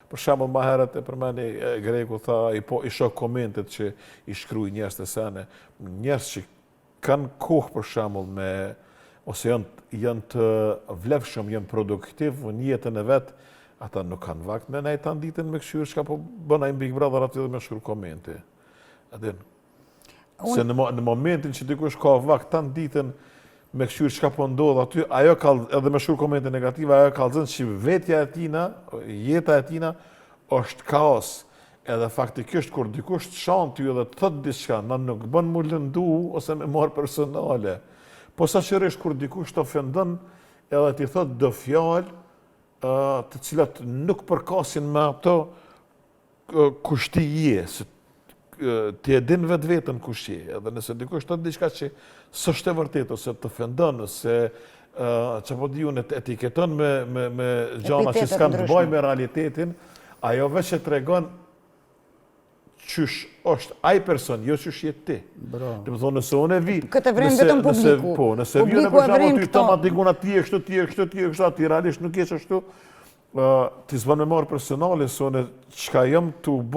Për shembull më herët e përmeni Greku tha i shoh komentet që i shkruaj njerëz të sene, njerëz që kanë kohë për shembull ose janë të vlefshëm, janë produktiv në jetën e vet, ata nuk kanë vakt me nejtë anë ditën me këshyrë çka po bën ai Big Brother aty dhe me shkruaj komente. Se në momentin që dikush ka vakt anë ditën me këshyrë çka po ndodh aty, ajo ka edhe me shkruaj komente negative, ajo kallëzon që vetja e tina, jeta e tina është kaos. Edhe faktikisht kur dikush të shan ty edhe të thot diçka, na nuk bën mu lëndu ose me marr personale. Po saqërisht kur dikush të ofendon edhe ti thot do fjalë të cilat nuk përkasin me ato kush ti je, ti e din vetveten kush je. Edhe nëse dikush thot diçka që s'është e vërtetë ose të ofendon ose çapo diun etiketon me gjëra që s'kan të bëjnë me realitetin, ajo veç e tregon qysh është ai person, jo qysh je ti. Do të thonë nëse unë vi. Këtë vren vetëm publiku. Po, nëse vi në përshembull ty tama dikun aty e kështu, aty realisht nuk je ashtu. Ti s'bën me marr personale se unë çka jam tu